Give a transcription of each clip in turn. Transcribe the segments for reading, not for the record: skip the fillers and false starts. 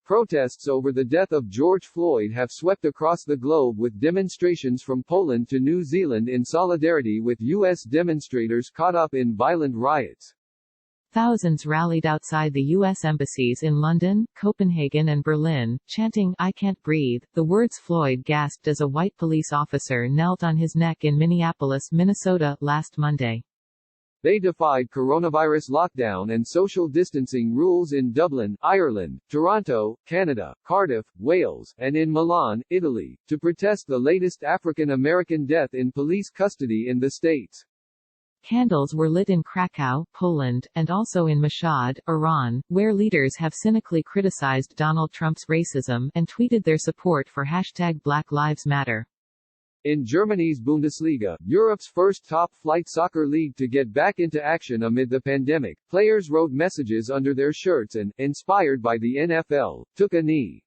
Protests over the death of George Floyd have swept across the globe, with demonstrations from Poland to New Zealand in solidarity with U.S. demonstrators caught up in violent riots. Thousands rallied outside the U.S. embassies in London, Copenhagen and Berlin, chanting, "I can't breathe," the words Floyd gasped as a white police officer knelt on his neck in Minneapolis, Minnesota, last Monday. They defied coronavirus lockdown and social distancing rules in Dublin, Ireland, Toronto, Canada, Cardiff, Wales, and in Milan, Italy, to protest the latest African American death in police custody in the states. Candles were lit in Krakow, Poland, and also in Mashhad, Iran, where leaders have cynically criticized Donald Trump's racism and tweeted their support for #Black Lives Matter. In Germany's Bundesliga, Europe's first top-flight soccer league to get back into action amid the pandemic, players wrote messages under their shirts and, inspired by the NFL, took a knee.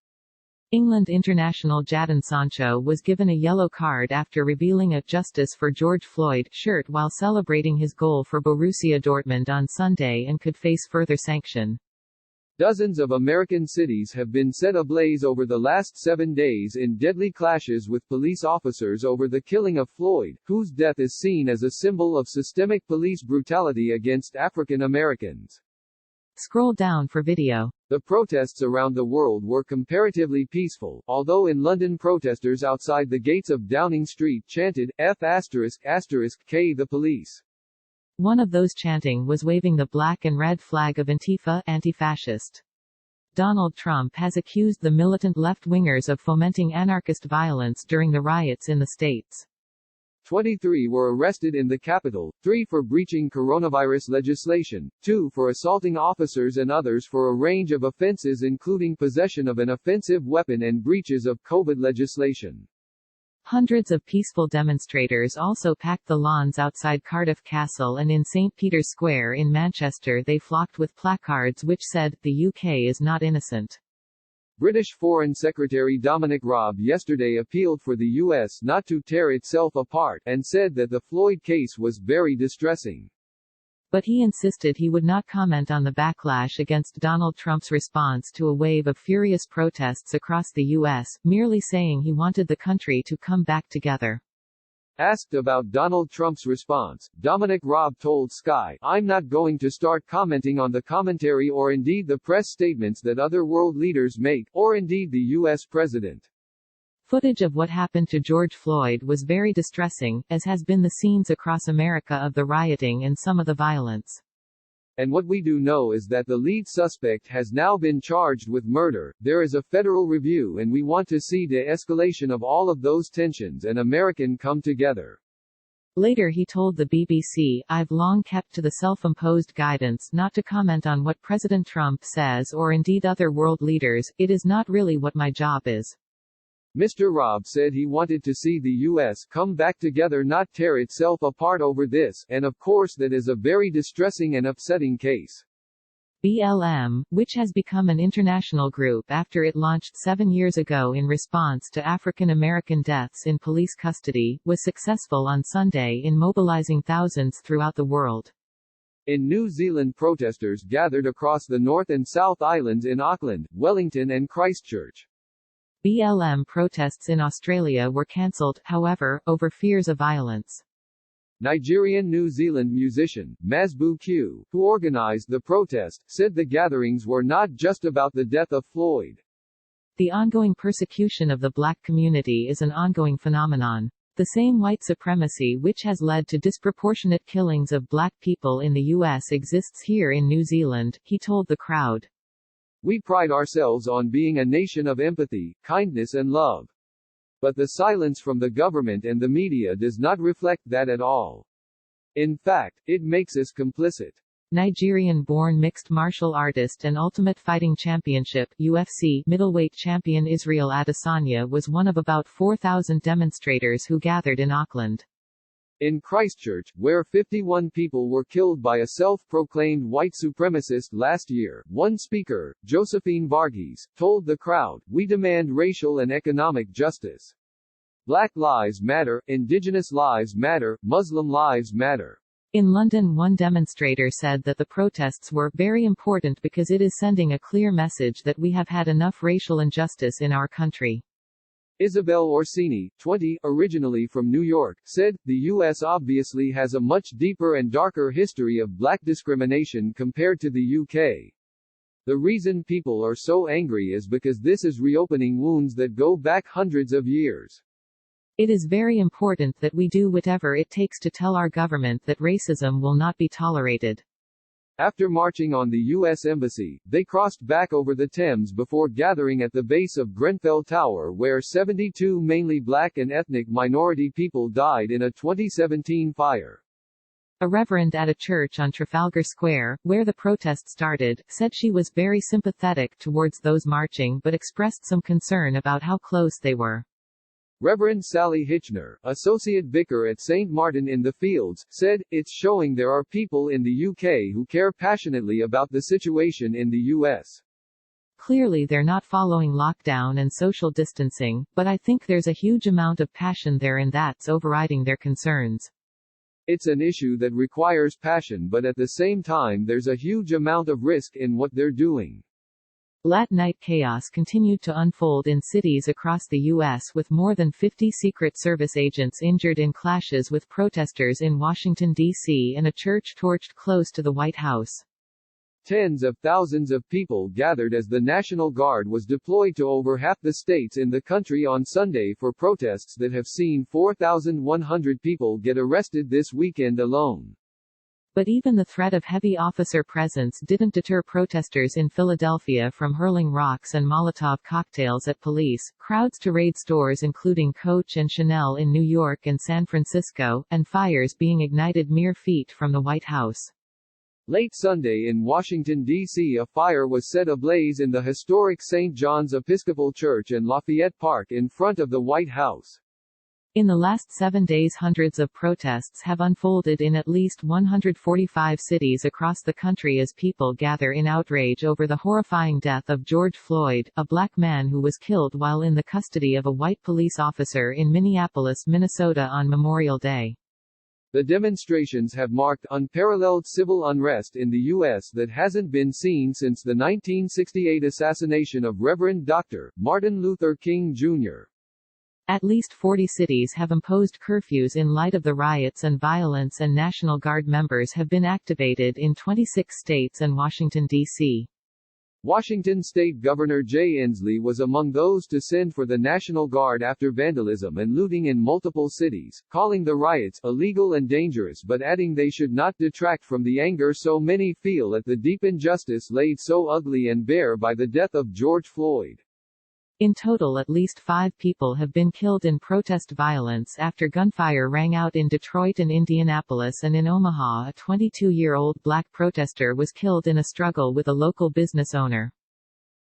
England international Jadon Sancho was given a yellow card after revealing a "Justice for George Floyd" shirt while celebrating his goal for Borussia Dortmund on Sunday and could face further sanction. Dozens of American cities have been set ablaze over the last 7 days in deadly clashes with police officers over the killing of Floyd, whose death is seen as a symbol of systemic police brutality against African Americans. Scroll down for video. The protests around the world were comparatively peaceful, although in London protesters outside the gates of Downing Street chanted, F***K the police. One of those chanting was waving the black and red flag of Antifa, anti-fascist. Donald Trump has accused the militant left-wingers of fomenting anarchist violence during the riots in the states. 23 were arrested in the capital, 3 for breaching coronavirus legislation, 2 for assaulting officers and others for a range of offenses including possession of an offensive weapon and breaches of COVID legislation. Hundreds of peaceful demonstrators also packed the lawns outside Cardiff Castle and in St. Peter's Square in Manchester. They flocked with placards which said, "The UK is not innocent." British Foreign Secretary Dominic Raab yesterday appealed for the US not to tear itself apart, and said that the Floyd case was very distressing. But he insisted he would not comment on the backlash against Donald Trump's response to a wave of furious protests across the U.S., merely saying he wanted the country to come back together. Asked about Donald Trump's response, Dominic Raab told Sky, "I'm not going to start commenting on the commentary or indeed the press statements that other world leaders make, or indeed the U.S. president." Footage of what happened to George Floyd was very distressing, as has been the scenes across America of the rioting and some of the violence. And what we do know is that the lead suspect has now been charged with murder. There is a federal review and we want to see de-escalation of all of those tensions and American come together. Later he told the BBC, "I've long kept to the self-imposed guidance not to comment on what President Trump says or indeed other world leaders. It is not really what my job is." Mr. Raab said he wanted to see the U.S. come back together, not tear itself apart over this, and of course that is a very distressing and upsetting case. BLM, which has become an international group after it launched 7 years ago in response to African American deaths in police custody, was successful on Sunday in mobilizing thousands throughout the world. In New Zealand, protesters gathered across the North and South Islands in Auckland, Wellington and Christchurch. BLM protests in Australia were cancelled, however, over fears of violence. Nigerian New Zealand musician, Masbu Q, who organized the protest, said the gatherings were not just about the death of Floyd. The ongoing persecution of the black community is an ongoing phenomenon. The same white supremacy which has led to disproportionate killings of black people in the U.S. exists here in New Zealand, he told the crowd. "We pride ourselves on being a nation of empathy, kindness and love. But the silence from the government and the media does not reflect that at all. In fact, it makes us complicit." Nigerian-born mixed martial artist and Ultimate Fighting Championship (UFC) middleweight champion Israel Adesanya was one of about 4,000 demonstrators who gathered in Auckland. In Christchurch, where 51 people were killed by a self-proclaimed white supremacist last year, one speaker, Josephine Varghese, told the crowd, "We demand racial and economic justice. Black lives matter, Indigenous lives matter, Muslim lives matter. In London, one demonstrator said that the protests were very important because it is sending a clear message that we have had enough racial injustice in our country. Isabel Orsini, 20, originally from New York, said, "The U.S. obviously has a much deeper and darker history of black discrimination compared to the UK. The reason people are so angry is because this is reopening wounds that go back hundreds of years. It is very important that we do whatever it takes to tell our government that racism will not be tolerated." After marching on the U.S. Embassy, they crossed back over the Thames before gathering at the base of Grenfell Tower where 72 mainly black and ethnic minority people died in a 2017 fire. A reverend at a church on Trafalgar Square, where the protest started, said she was very sympathetic towards those marching but expressed some concern about how close they were. Reverend Sally Hitchner, associate vicar at St. Martin in the Fields, said, "It's showing there are people in the UK who care passionately about the situation in the US. Clearly they're not following lockdown and social distancing, but I think there's a huge amount of passion there and that's overriding their concerns. It's an issue that requires passion but at the same time there's a huge amount of risk in what they're doing." Late night chaos continued to unfold in cities across the U.S. with more than 50 Secret Service agents injured in clashes with protesters in Washington, D.C. and a church torched close to the White House. Tens of thousands of people gathered as the National Guard was deployed to over half the states in the country on Sunday for protests that have seen 4,100 people get arrested this weekend alone. But even the threat of heavy officer presence didn't deter protesters in Philadelphia from hurling rocks and Molotov cocktails at police, crowds to raid stores including Coach and Chanel in New York and San Francisco, and fires being ignited mere feet from the White House. Late Sunday in Washington, D.C. a fire was set ablaze in the historic St. John's Episcopal Church and Lafayette Park in front of the White House. In the last 7 days, hundreds of protests have unfolded in at least 145 cities across the country as people gather in outrage over the horrifying death of George Floyd, a black man who was killed while in the custody of a white police officer in Minneapolis, Minnesota on Memorial Day. The demonstrations have marked unparalleled civil unrest in the U.S. that hasn't been seen since the 1968 assassination of Reverend Dr. Martin Luther King, Jr. At least 40 cities have imposed curfews in light of the riots and violence, and National Guard members have been activated in 26 states and Washington, D.C. Washington State Governor Jay Inslee was among those to send for the National Guard after vandalism and looting in multiple cities, calling the riots illegal and dangerous but adding they should not detract from the anger so many feel at the deep injustice laid so ugly and bare by the death of George Floyd. In total, at least 5 people have been killed in protest violence after gunfire rang out in Detroit and Indianapolis, and in Omaha a 22-year-old black protester was killed in a struggle with a local business owner.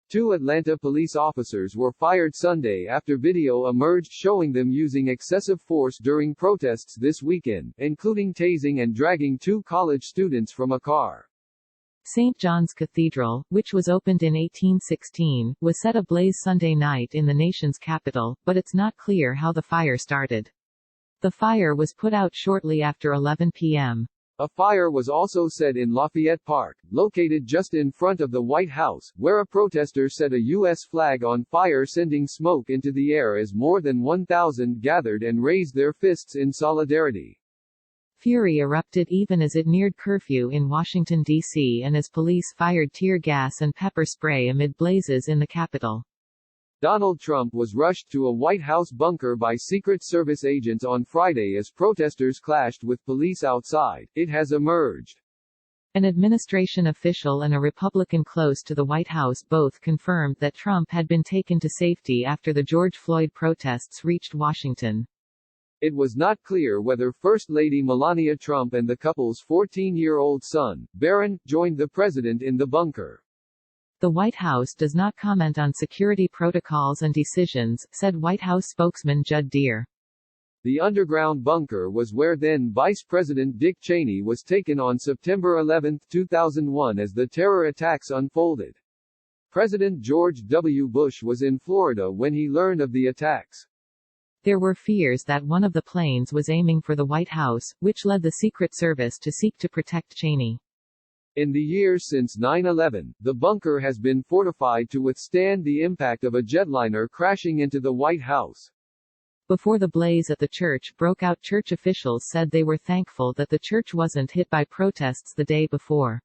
2 Atlanta police officers were fired Sunday after video emerged showing them using excessive force during protests this weekend, including tasing and dragging 2 college students from a car. St. John's Cathedral, which was opened in 1816, was set ablaze Sunday night in the nation's capital, but it's not clear how the fire started. The fire was put out shortly after 11 p.m. A fire was also set in Lafayette Park, located just in front of the White House, where a protester set a U.S. flag on fire, sending smoke into the air as more than 1,000 gathered and raised their fists in solidarity. Fury erupted even as it neared curfew in Washington, D.C., and as police fired tear gas and pepper spray amid blazes in the Capitol. Donald Trump was rushed to a White House bunker by Secret Service agents on Friday as protesters clashed with police outside, it has emerged. An administration official and a Republican close to the White House both confirmed that Trump had been taken to safety after the George Floyd protests reached Washington. It was not clear whether First Lady Melania Trump and the couple's 14-year-old son, Barron, joined the president in the bunker. The White House does not comment on security protocols and decisions, said White House spokesman Judd Deere. The underground bunker was where then Vice President Dick Cheney was taken on September 11, 2001 as the terror attacks unfolded. President George W. Bush was in Florida when he learned of the attacks. There were fears that one of the planes was aiming for the White House, which led the Secret Service to seek to protect Cheney. In the years since 9/11, the bunker has been fortified to withstand the impact of a jetliner crashing into the White House. Before the blaze at the church broke out, church officials said they were thankful that the church wasn't hit by protests the day before.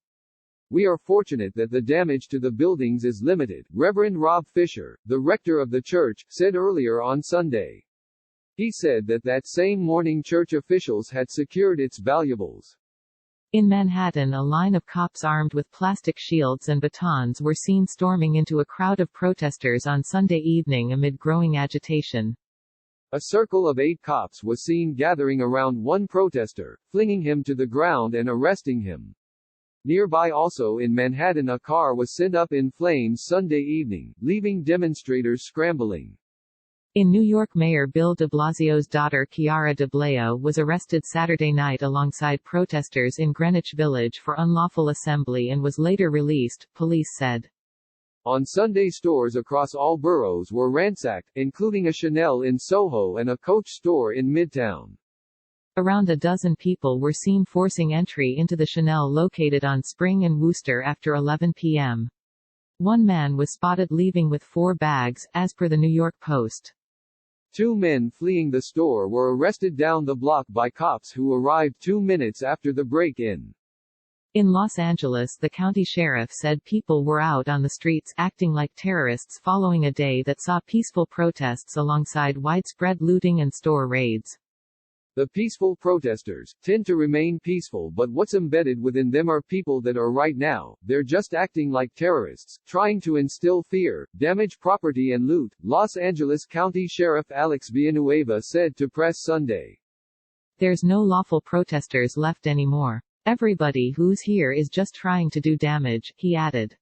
We are fortunate that the damage to the buildings is limited, Reverend Rob Fisher, the rector of the church, said earlier on Sunday. He said that same morning church officials had secured its valuables. In Manhattan, a line of cops armed with plastic shields and batons were seen storming into a crowd of protesters on Sunday evening amid growing agitation. A circle of 8 cops was seen gathering around one protester, flinging him to the ground and arresting him. Nearby, also in Manhattan, a car was sent up in flames Sunday evening, leaving demonstrators scrambling. In New York, Mayor Bill de Blasio's daughter Chiara de Blasio was arrested Saturday night alongside protesters in Greenwich Village for unlawful assembly and was later released, police said. On Sunday, stores across all boroughs were ransacked, including a Chanel in Soho and a Coach store in Midtown. Around a dozen people were seen forcing entry into the Chanel located on Spring and Wooster after 11 p.m. One man was spotted leaving with 4 bags, as per the New York Post. 2 men fleeing the store were arrested down the block by cops who arrived 2 minutes after the break-in. In Los Angeles, the county sheriff said people were out on the streets acting like terrorists following a day that saw peaceful protests alongside widespread looting and store raids. The peaceful protesters tend to remain peaceful, but what's embedded within them are people that are right now, they're just acting like terrorists, trying to instill fear, damage property and loot, Los Angeles County Sheriff Alex Villanueva said to Press Sunday. There's no lawful protesters left anymore. Everybody who's here is just trying to do damage, he added.